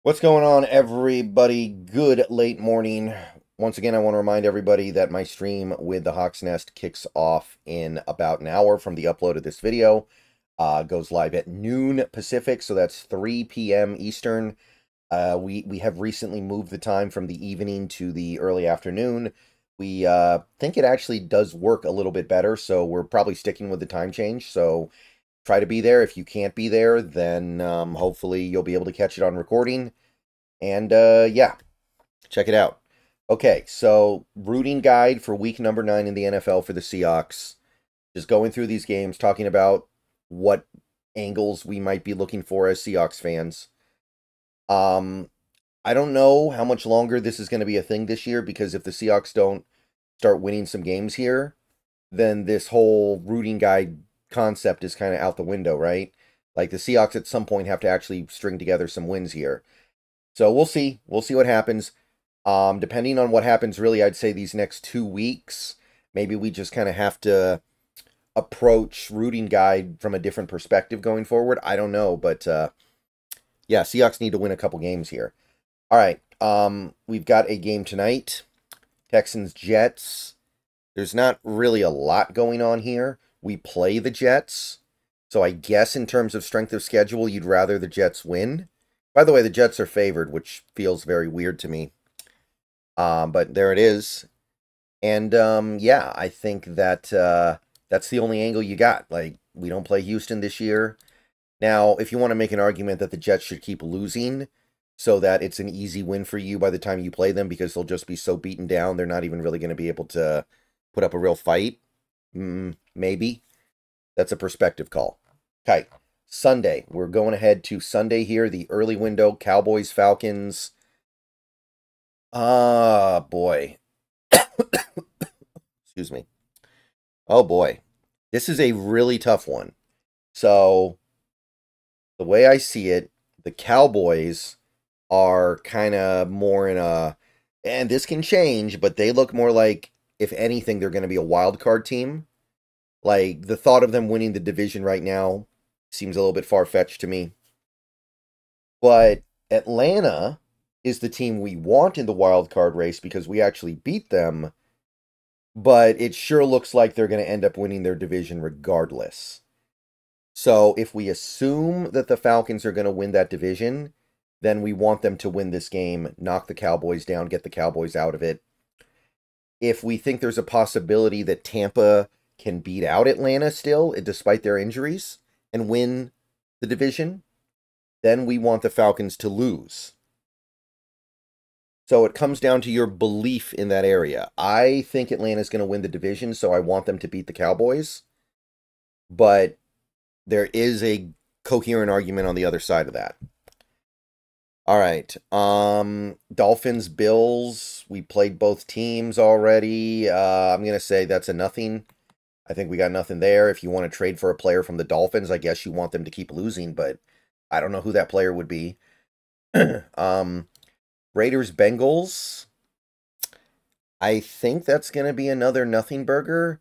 What's going on, everybody? Good late morning. Once again, I want to remind everybody that my stream with the Hawk's Nest kicks off in about an hour from the upload of this video. Goes live at noon Pacific, so that's 3 p.m. Eastern. We have recently moved the time from the evening to the early afternoon. We think it actually does work a little bit better, so we're probably sticking with the time change. So try to be there. If you can't be there, then hopefully you'll be able to catch it on recording. And yeah, check it out. Okay, so rooting guide for week number 9 in the NFL for the Seahawks. Just going through these games, talking about what angles we might be looking for as Seahawks fans. I don't know how much longer this is going to be a thing this year, because if the Seahawks don't start winning some games here, then this whole rooting guide concept is kind of out the window, right? Like the Seahawks at some point have to actually string together some wins here. So we'll see. We'll see what happens. Depending on what happens, really, I'd say these next 2 weeks, maybe we just kind of have to approach rooting guide from a different perspective going forward. I don't know, but yeah, Seahawks need to win a couple games here. All right, we've got a game tonight. Texans Jets. There's not really a lot going on here. We play the Jets, so I guess in terms of strength of schedule, you'd rather the Jets win. By the way, the Jets are favored, which feels very weird to me. But there it is. And yeah, I think that that's the only angle you got. Like, we don't play Houston this year. Now, if you want to make an argument that the Jets should keep losing so that it's an easy win for you by the time you play them, because they'll just be so beaten down, they're not even really going to be able to put up a real fight. Maybe. That's a perspective call. Okay. Sunday. We're going ahead to Sunday here, the early window, Cowboys, Falcons. Ah, boy. Excuse me. Oh, boy. This is a really tough one. So, the way I see it, the Cowboys are kind of more in a, and this can change, but they look more like, if anything, they're going to be a wild card team. Like, the thought of them winning the division right now seems a little bit far-fetched to me. But Atlanta is the team we want in the wild card race because we actually beat them. But it sure looks like they're going to end up winning their division regardless. So if we assume that the Falcons are going to win that division, then we want them to win this game, knock the Cowboys down, get the Cowboys out of it. If we think there's a possibility that Tampa can beat out Atlanta still, despite their injuries, and win the division, then we want the Falcons to lose. So it comes down to your belief in that area. I think Atlanta's going to win the division, so I want them to beat the Cowboys. But there is a coherent argument on the other side of that. All right. Dolphins, Bills. We played both teams already. I'm going to say that's a nothing. I think we got nothing there. If you want to trade for a player from the Dolphins, I guess you want them to keep losing, but I don't know who that player would be. Raiders, Bengals. I think that's going to be another nothing burger.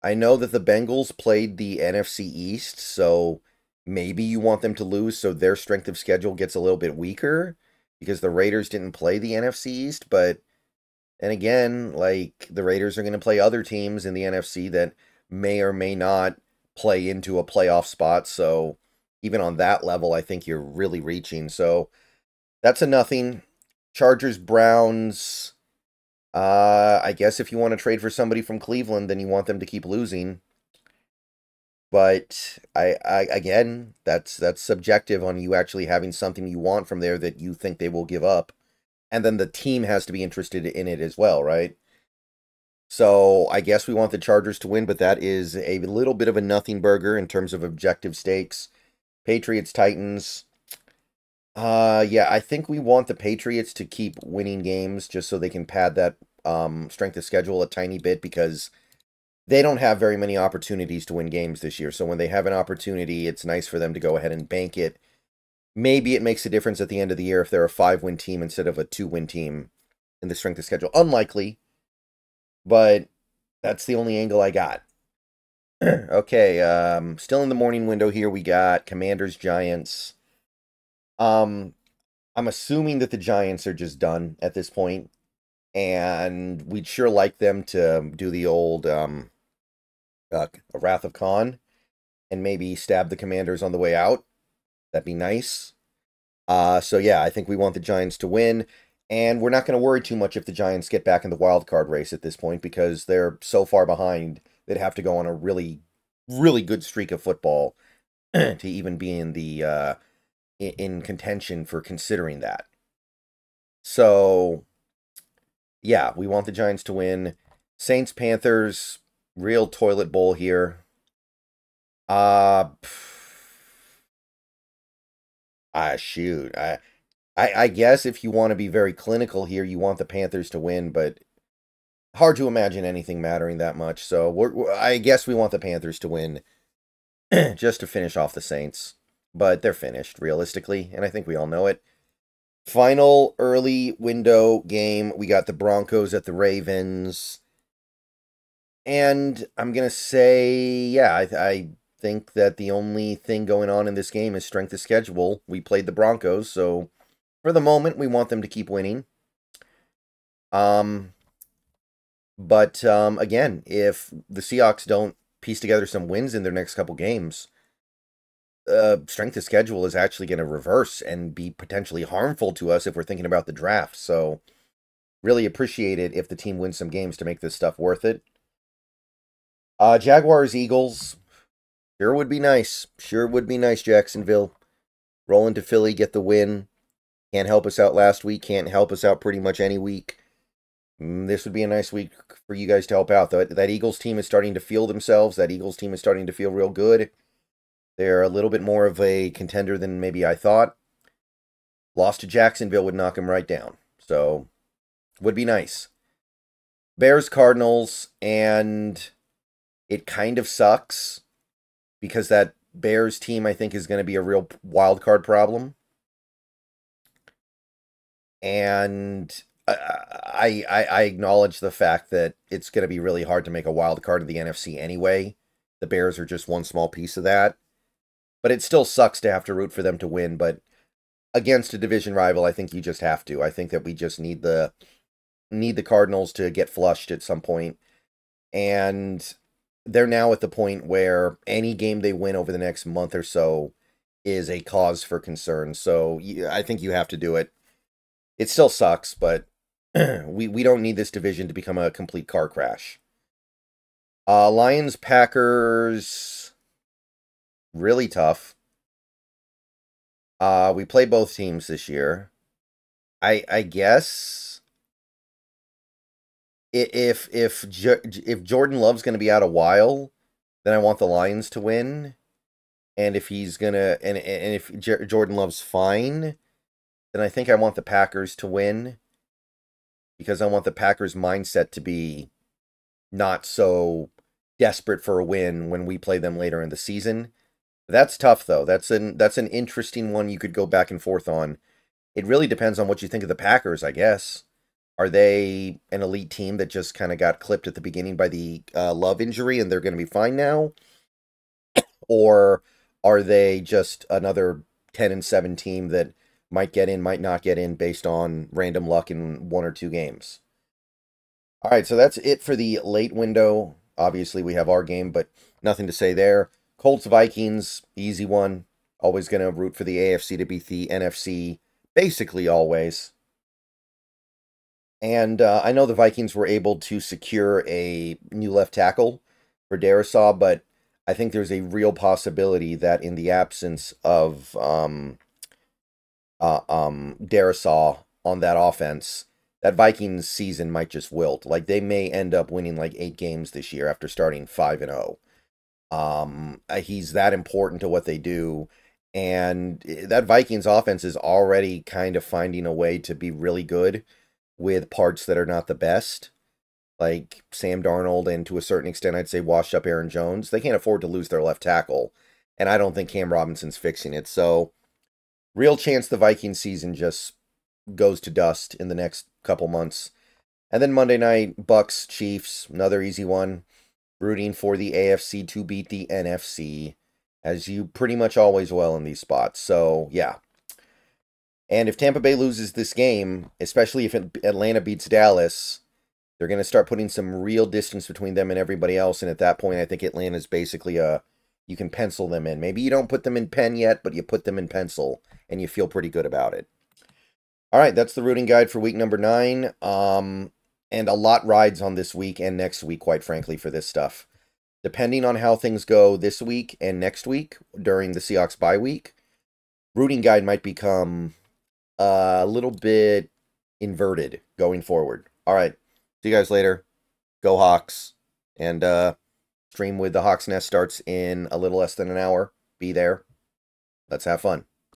I know that the Bengals played the NFC East, so maybe you want them to lose so their strength of schedule gets a little bit weaker because the Raiders didn't play the NFC East, but and again, like, the Raiders are going to play other teams in the NFC that may or may not play into a playoff spot, so even on that level, I think you're really reaching. So that's a nothing. Chargers, Browns. I guess if you want to trade for somebody from Cleveland, then you want them to keep losing. But I again, that's subjective on you actually having something you want from there that you think they will give up. And then the team has to be interested in it as well, right? So I guess we want the Chargers to win, but that is a little bit of a nothing burger in terms of objective stakes. Patriots, Titans. Yeah, I think we want the Patriots to keep winning games just so they can pad that strength of schedule a tiny bit, because they don't have very many opportunities to win games this year. So when they have an opportunity, it's nice for them to go ahead and bank it. Maybe it makes a difference at the end of the year if they're a 5-win team instead of a 2-win team in the strength of schedule. Unlikely, but that's the only angle I got. Okay, still in the morning window here, we got Commanders, Giants. I'm assuming that the Giants are just done at this point, and we'd sure like them to do the old Wrath of Khan and maybe stab the Commanders on the way out. That'd be nice. So yeah, I think we want the Giants to win, and we're not going to worry too much if the Giants get back in the wild card race at this point because they're so far behind they'd have to go on a really, really good streak of football to even be in the in contention for considering that. So yeah, we want the Giants to win. Saints Panthers, real toilet bowl here. Shoot. I guess if you want to be very clinical here, you want the Panthers to win, but hard to imagine anything mattering that much. So I guess we want the Panthers to win just to finish off the Saints. But they're finished, realistically, and I think we all know it. Final early window game, we got the Broncos at the Ravens. And I'm going to say, yeah, I think that the only thing going on in this game is strength of schedule. We played the Broncos, so for the moment, we want them to keep winning. But again, if the Seahawks don't piece together some wins in their next couple games, strength of schedule is actually going to reverse and be potentially harmful to us if we're thinking about the draft. So really appreciate it if the team wins some games to make this stuff worth it. Jaguars, Eagles. Sure would be nice. Sure would be nice, Jacksonville. Roll into Philly, get the win. Can't help us out last week. Can't help us out pretty much any week. This would be a nice week for you guys to help out. That Eagles team is starting to feel themselves. That Eagles team is starting to feel real good. They're a little bit more of a contender than maybe I thought. Loss to Jacksonville would knock them right down. So, would be nice. Bears, Cardinals, and it kind of sucks because that Bears team, I think, is going to be a real wild card problem. And I acknowledge the fact that it's going to be really hard to make a wild card of the NFC anyway. The Bears are just one small piece of that. But it still sucks to have to root for them to win. But against a division rival, I think you just have to. I think that we just need the Cardinals to get flushed at some point. And they're now at the point where any game they win over the next month or so is a cause for concern. So I think you have to do it. It still sucks, but we don't need this division to become a complete car crash. Lions, Packers, really tough. We play both teams this year. I guess if Jordan Love's going to be out a while, then I want the Lions to win. And if he's gonna and if Jordan Love's fine, then I think I want the Packers to win because I want the Packers' mindset to be not so desperate for a win when we play them later in the season. That's tough, though. That's an interesting one you could go back and forth on. It really depends on what you think of the Packers, I guess. Are they an elite team that just kind of got clipped at the beginning by the Love injury and they're going to be fine now? Or are they just another 10-7 team that might get in, might not get in based on random luck in one or two games? All right, so that's it for the late window. Obviously, we have our game, but nothing to say there. Colts, Vikings, easy one. Always going to root for the AFC to beat the NFC, basically always. And I know the Vikings were able to secure a new left tackle for Darisaw, but I think there's a real possibility that in the absence of Darisaw on that offense, that Vikings season might just wilt. Like, they may end up winning like 8 games this year after starting 5-0. He's that important to what they do. And that Vikings offense is already kind of finding a way to be really good with parts that are not the best. Like Sam Darnold and to a certain extent, I'd say washed up Aaron Jones. They can't afford to lose their left tackle. And I don't think Cam Robinson's fixing it. So, real chance the Vikings season just goes to dust in the next couple months. And then Monday night, Bucks, Chiefs, another easy one. Rooting for the AFC to beat the NFC, as you pretty much always will in these spots. So, yeah. And if Tampa Bay loses this game, especially if Atlanta beats Dallas, they're going to start putting some real distance between them and everybody else. And at that point, I think Atlanta's basically you can pencil them in. Maybe you don't put them in pen yet, but you put them in pencil, and you feel pretty good about it. All right, that's the rooting guide for week number 9. And a lot rides on this week and next week, quite frankly, for this stuff. Depending on how things go this week and next week during the Seahawks bye week, rooting guide might become a little bit inverted going forward. All right, see you guys later. Go Hawks. And stream with the Hawks Nest starts in a little less than an hour. Be there. Let's have fun.